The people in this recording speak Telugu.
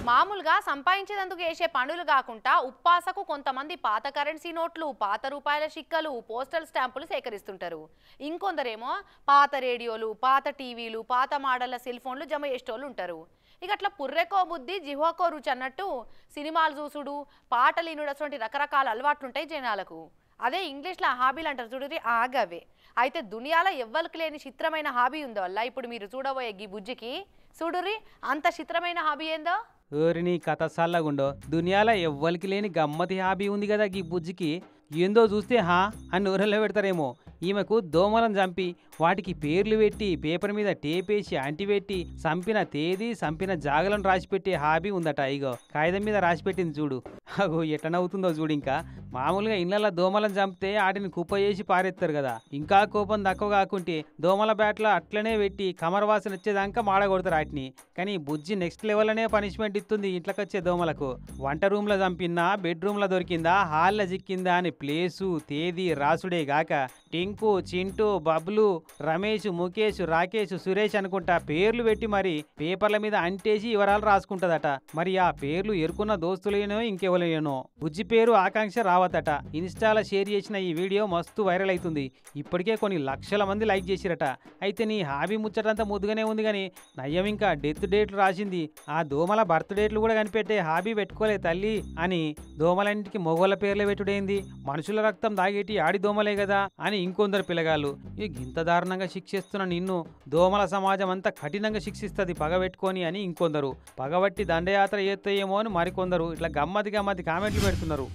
మామూలుగా సంపాదించేందుకు చేసే పనులు కాకుండా ఉప్పాసకు కొంతమంది పాత కరెన్సీ నోట్లు, పాత రూపాయల చిక్కలు, పోస్టల్ స్టాంపులు సేకరిస్తుంటారు. ఇంకొందరేమో పాత రేడియోలు, పాత టీవీలు, పాత మోడళ్ల సెల్ ఫోన్లు జమ చేసేటోళ్ళు ఉంటారు. ఇక అట్లా పుర్రెకో బుద్ధి జిహ్వకో రుచి అన్నట్టు సినిమాలు చూసుడు, పాటలు ఇనుడు అటువంటి రకరకాల అలవాట్లుంటాయి జనాలకు. అదే ఇంగ్లీష్లో హాబీలు అంటారు చూడురి, ఆగవే. అయితే దునియాలో ఎవ్వరికి లేని చిత్రమైన హాబీ ఉందో వల్ల ఇప్పుడు మీరు చూడబోయే గీ బుజ్జికి చూడురి అంత చిత్రమైన హాబీ ఏందో. ఓరిని కథ సల్లగుండో దునియాలో ఎవ్వరికి లేని గమ్మతి హాబీ ఉంది కదా ఈ బుజ్జికి. ఏందో చూస్తే హా అని ఊరల్లో పెడతారేమో. ఈమెకు దోమలను చంపి వాటికి పేర్లు పెట్టి పేపర్ మీద టేపేసి అంటిపెట్టి చంపిన తేదీ చంపిన జాగలను రాసిపెట్టే హాబీ ఉందట. ఇగో కాగితం మీద రాసిపెట్టింది చూడు. అగో ఎట్లనవుతుందో చూడు. ఇంకా మామూలుగా ఇళ్ళల్లో దోమలను చంపితే వాటిని కుప్ప చేసి పారేస్తారు కదా. ఇంకా కోపం తక్కువ కాకుంటే దోమల బ్యాట్లో అట్లనే పెట్టి కమర్ వాసన వచ్చేదాకా మాడగొడతారు వాటిని. కానీ బుజ్జి నెక్స్ట్ లెవెల్లోనే పనిష్మెంట్ ఇస్తుంది ఇంట్లోకి వచ్చే దోమలకు. వంట రూమ్లో చంపినా, బెడ్రూమ్లో దొరికిందా, హాల్లో చిక్కిందా అని ప్లేసు తేదీ రాసుడే గాక టింకు, చింటూ, బబ్లు, రమేష్, ముఖేష్, రాకేష్, సురేష్ అనుకుంటా పేర్లు పెట్టి మరి పేపర్ల మీద అంటేసి వివరాలు రాసుకుంటదట. మరి ఆ పేర్లు ఎరుకున్న దోస్తులేనో ఇంకెవలేనో. బుజ్జి పేరు ఆకాంక్ష రావతట. ఇన్స్టాలో షేర్ చేసిన ఈ వీడియో మస్తు వైరల్ అవుతుంది. ఇప్పటికే కొన్ని లక్షల మంది లైక్ చేసిరట. అయితే నీ హాబీ ముచ్చటంతా ముద్దుగానే ఉంది కానీ నయ్యం ఇంకా డెత్ డేట్లు రాసింది. ఆ దోమల బర్త్ డేట్లు కూడా కనిపెట్టే హాబీ పెట్టుకోలే తల్లి అని దోమలన్నింటికి మొగోళ్ళ పేర్లే పెట్టుడైంది. మనుషుల రక్తం దాగేటి ఆడి దోమలే కదా అని ఇంకొందరు పిల్లగాళ్ళు. ఇంత దారుణంగా శిక్షిస్తున్న నిన్ను దోమల సమాజం అంతా కఠినంగా శిక్షిస్తుంది పగబెట్టుకొని అని ఇంకొందరు. పగబట్టి దండయాత్ర చేస్తాయేమో అని మరికొందరు ఇట్లా గమ్మతి కామెంట్లు పెడుతున్నారు.